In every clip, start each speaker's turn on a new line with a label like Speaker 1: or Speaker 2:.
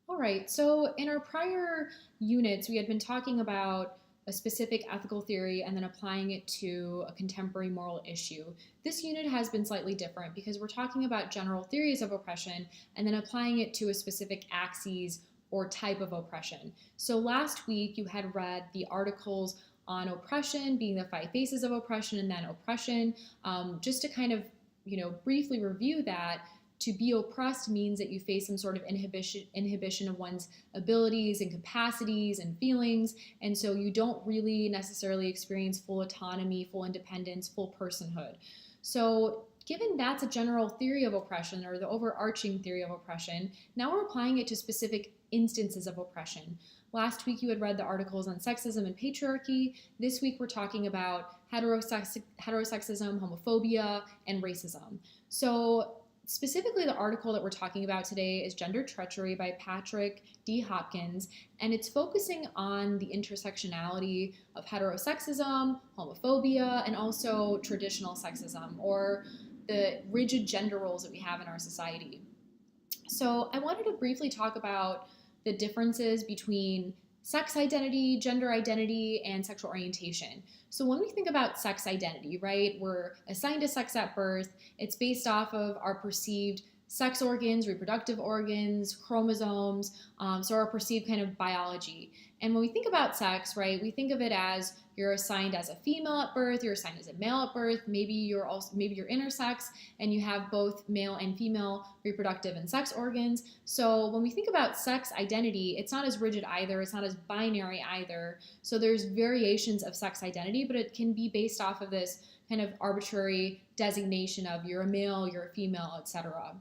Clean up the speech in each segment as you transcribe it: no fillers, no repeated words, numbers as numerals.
Speaker 1: All right, so in our prior units, we had been talking about a specific ethical theory and then applying it to a contemporary moral issue. This unit has been slightly different because we're talking about general theories of oppression and then applying it to a specific axis or type of oppression. So last week, you had read the articles on oppression, being the five faces of oppression, and then oppression. Just to kind of briefly review that, to be oppressed means that you face some sort of inhibition of one's abilities and capacities and feelings, and so you don't really necessarily experience full autonomy, full independence, full personhood. So given that's a general theory of oppression or the overarching theory of oppression, now we're applying it to specific instances of oppression. Last week you had read the articles on sexism and patriarchy. This week we're talking about heterosexism, homophobia, and racism. So specifically, the article that we're talking about today is Gender Treachery by Patrick D. Hopkins, and it's focusing on the intersectionality of heterosexism, homophobia, and also traditional sexism, or the rigid gender roles that we have in our society. So I wanted to briefly talk about the differences between sex identity, gender identity, and sexual orientation. So when we think about sex identity, right, we're assigned a sex at birth. It's based off of our perceived sex organs, reproductive organs, chromosomes, so our perceived kind of biology. And when we think about sex, right, we think of it as you're assigned as a female at birth, you're assigned as a male at birth, maybe you're intersex and you have both male and female reproductive and sex organs. So when we think about sex identity, it's not as rigid either, it's not as binary either. So there's variations of sex identity, but it can be based off of this kind of arbitrary designation of you're a male, you're a female, etc.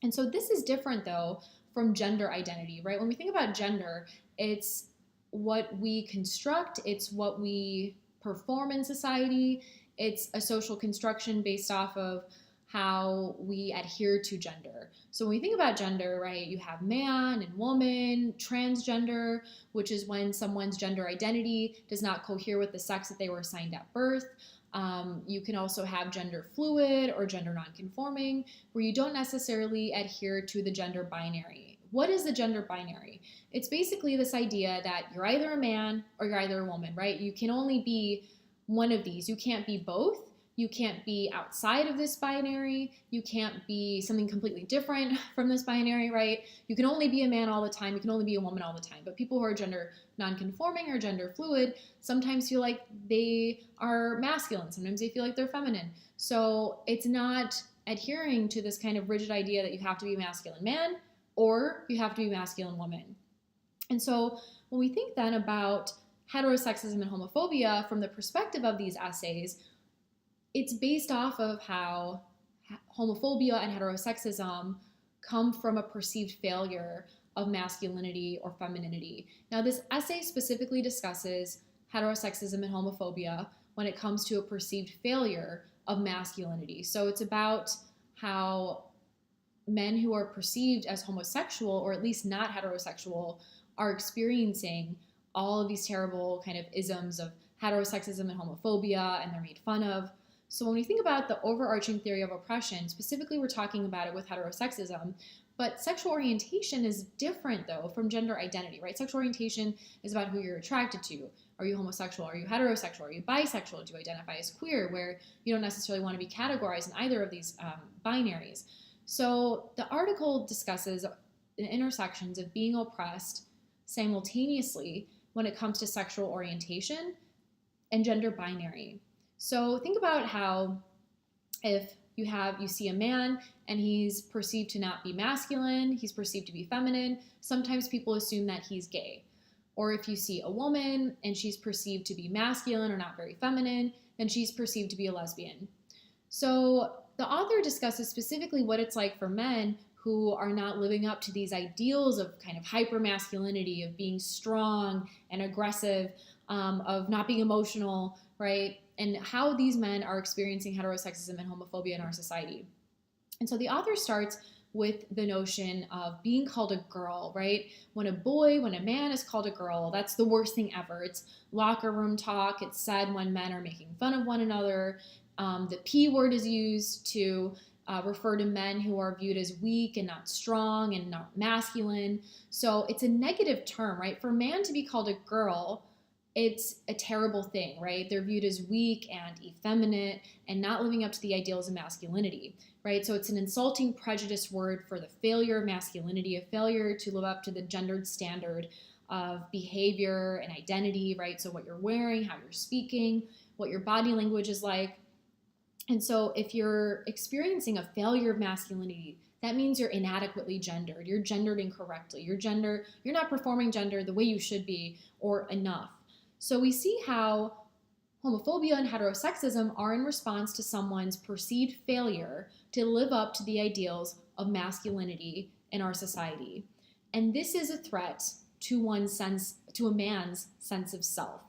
Speaker 1: And so this is different though from gender identity, right? When we think about gender, it's what we construct, it's what we perform in society, it's a social construction based off of how we adhere to gender. So when we think about gender, right, you have man and woman, transgender, which is when someone's gender identity does not cohere with the sex that they were assigned at birth. You can also have gender fluid or gender nonconforming, where you don't necessarily adhere to the gender binary. What is the gender binary? It's basically this idea that you're either a man or you're either a woman, right? You can only be one of these. You can't be both. You can't be outside of this binary. You can't be something completely different from this binary, right? You can only be a man all the time. You can only be a woman all the time. But people who are gender nonconforming or gender fluid sometimes feel like they are masculine. Sometimes they feel like they're feminine. So it's not adhering to this kind of rigid idea that you have to be a masculine man or you have to be a masculine woman. And so when we think then about heterosexism and homophobia from the perspective of these essays, it's based off of how homophobia and heterosexism come from a perceived failure of masculinity or femininity. Now, this essay specifically discusses heterosexism and homophobia when it comes to a perceived failure of masculinity. So it's about how men who are perceived as homosexual, or at least not heterosexual, are experiencing all of these terrible kind of isms of heterosexism and homophobia, and they're made fun of. So when we think about the overarching theory of oppression, specifically we're talking about it with heterosexism, but sexual orientation is different though from gender identity, right? Sexual orientation is about who you're attracted to. Are you homosexual? Are you heterosexual? Are you bisexual? Do you identify as queer, where you don't necessarily want to be categorized in either of these binaries? So the article discusses the intersections of being oppressed simultaneously when it comes to sexual orientation and gender binary. So think about how if you see a man and he's perceived to not be masculine, he's perceived to be feminine, sometimes people assume that he's gay. Or if you see a woman and she's perceived to be masculine or not very feminine, then she's perceived to be a lesbian. So the author discusses specifically what it's like for men who are not living up to these ideals of kind of hyper-masculinity, of being strong and aggressive, of not being emotional, right? And how these men are experiencing heterosexism and homophobia in our society. And so the author starts with the notion of being called a girl, right? When a man is called a girl, that's the worst thing ever. It's locker room talk. It's said when men are making fun of one another. The P word is used to refer to men who are viewed as weak and not strong and not masculine. So it's a negative term, right? For a man to be called a girl, it's a terrible thing, right? They're viewed as weak and effeminate and not living up to the ideals of masculinity, right? So it's an insulting, prejudiced word for the failure of masculinity, a failure to live up to the gendered standard of behavior and identity, right? So what you're wearing, how you're speaking, what your body language is like. And so if you're experiencing a failure of masculinity, that means you're inadequately gendered. You're gendered incorrectly. You're not performing gender the way you should be or enough. So we see how homophobia and heterosexism are in response to someone's perceived failure to live up to the ideals of masculinity in our society. And this is a threat to a man's sense of self.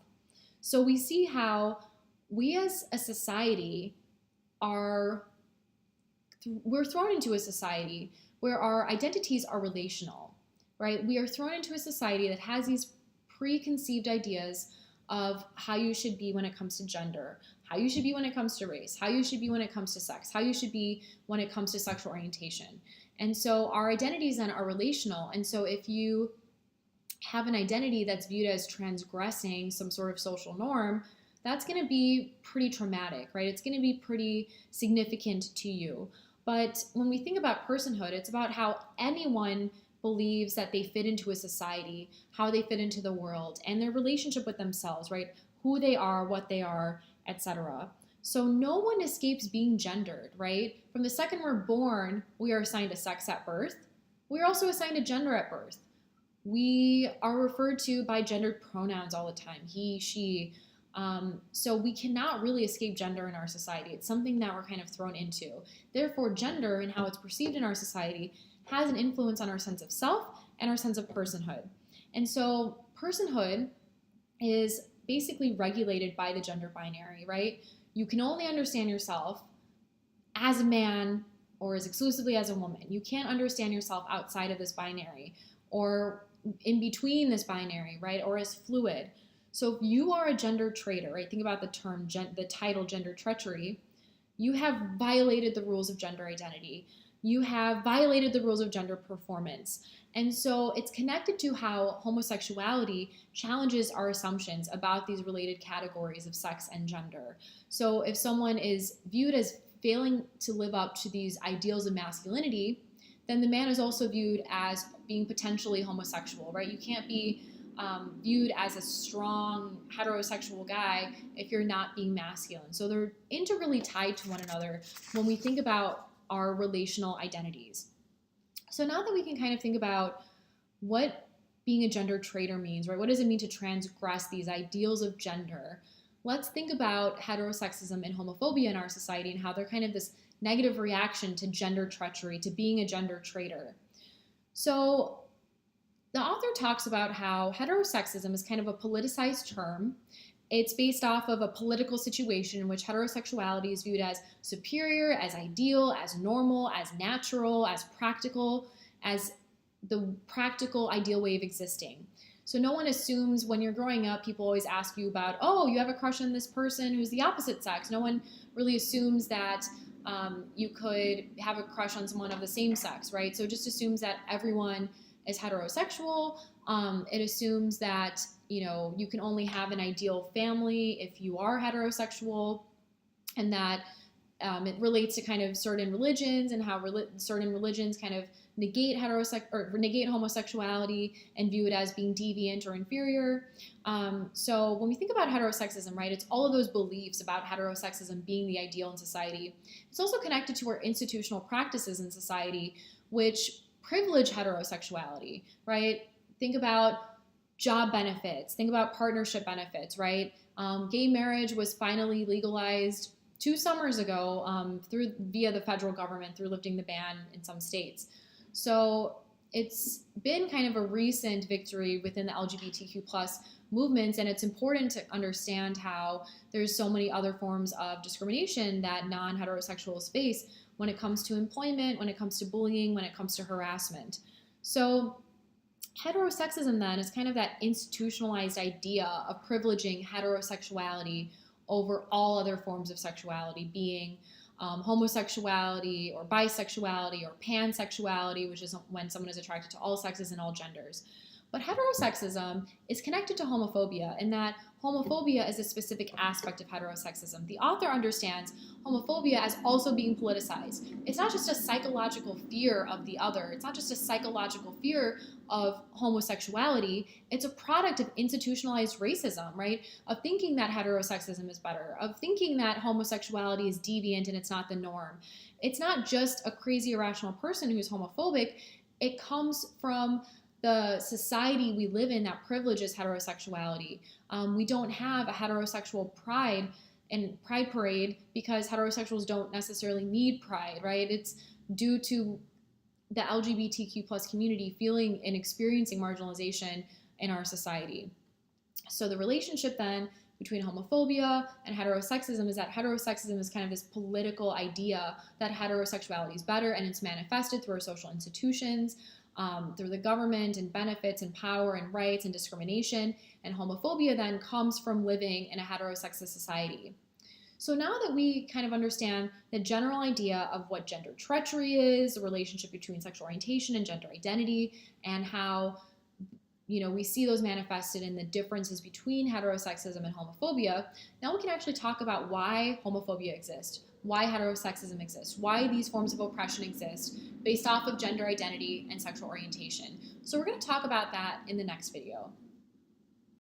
Speaker 1: So we see how we as a society we're thrown into a society where our identities are relational, right? We are thrown into a society that has these preconceived ideas of how you should be when it comes to gender, how you should be when it comes to race, how you should be when it comes to sex, how you should be when it comes to sexual orientation. And so our identities then are relational. And so if you have an identity that's viewed as transgressing some sort of social norm, that's going to be pretty traumatic, right? It's going to be pretty significant to you. But when we think about personhood, it's about how anyone believes that they fit into a society, how they fit into the world, and their relationship with themselves, right? Who they are, what they are, etc. So no one escapes being gendered, right? From the second we're born, we are assigned a sex at birth. We are also assigned a gender at birth. We are referred to by gendered pronouns all the time, he, she. So we cannot really escape gender in our society. It's something that we're kind of thrown into. Therefore, gender and how it's perceived in our society has an influence on our sense of self and our sense of personhood. And so personhood is basically regulated by the gender binary, right? You can only understand yourself as a man or as exclusively as a woman. You can't understand yourself outside of this binary or in between this binary, right? Or as fluid. So if you are a gender traitor, right? Think about the term, the title gender treachery. You have violated the rules of gender identity. You have violated the rules of gender performance. And so it's connected to how homosexuality challenges our assumptions about these related categories of sex and gender. So if someone is viewed as failing to live up to these ideals of masculinity, then the man is also viewed as being potentially homosexual, right? You can't be viewed as a strong heterosexual guy if you're not being masculine. So they're integrally tied to one another when we think about our relational identities. So now that we can kind of think about what being a gender traitor means, right? What does it mean to transgress these ideals of gender? Let's think about heterosexism and homophobia in our society and how they're kind of this negative reaction to gender treachery, to being a gender traitor. So the author talks about how heterosexism is kind of a politicized term. It's based off of a political situation in which heterosexuality is viewed as superior, as ideal, as normal, as natural, as practical, as the practical ideal way of existing. So no one assumes when you're growing up, people always ask you about, oh, you have a crush on this person who's the opposite sex. No one really assumes that you could have a crush on someone of the same sex, right? So it just assumes that everyone is heterosexual. It assumes that, you can only have an ideal family if you are heterosexual, and that it relates to kind of certain religions and how certain religions kind of negate homosexuality and view it as being deviant or inferior. So when we think about heterosexism, right, it's all of those beliefs about heterosexism being the ideal in society. It's also connected to our institutional practices in society, which privilege heterosexuality, right? Think about job benefits, think about partnership benefits, right? Gay marriage was finally legalized 2 summers ago via the federal government through lifting the ban in some states. So it's been kind of a recent victory within the LGBTQ plus movements, and it's important to understand how there's so many other forms of discrimination that non-heterosexuals face when it comes to employment, when it comes to bullying, when it comes to harassment. So heterosexism then is kind of that institutionalized idea of privileging heterosexuality over all other forms of sexuality, being homosexuality or bisexuality or pansexuality, which is when someone is attracted to all sexes and all genders. But heterosexism is connected to homophobia in that homophobia is a specific aspect of heterosexism. The author understands homophobia as also being politicized. It's not just a psychological fear of the other. It's not just a psychological fear of homosexuality. It's a product of institutionalized racism, right? Of thinking that heterosexism is better, of thinking that homosexuality is deviant and it's not the norm. It's not just a crazy, irrational person who's homophobic. It comes from the society we live in that privileges heterosexuality. We don't have a heterosexual pride and pride parade because heterosexuals don't necessarily need pride, right? It's due to the LGBTQ plus community feeling and experiencing marginalization in our society. So the relationship then between homophobia and heterosexism is that heterosexism is kind of this political idea that heterosexuality is better, and it's manifested through our social institutions, through the government and benefits and power and rights and discrimination. And homophobia then comes from living in a heterosexist society. So now that we kind of understand the general idea of what gender treachery is, the relationship between sexual orientation and gender identity, and how we see those manifested in the differences between heterosexism and homophobia, now we can actually talk about why homophobia exists, why heterosexism exists, why these forms of oppression exist based off of gender identity and sexual orientation. So we're going to talk about that in the next video.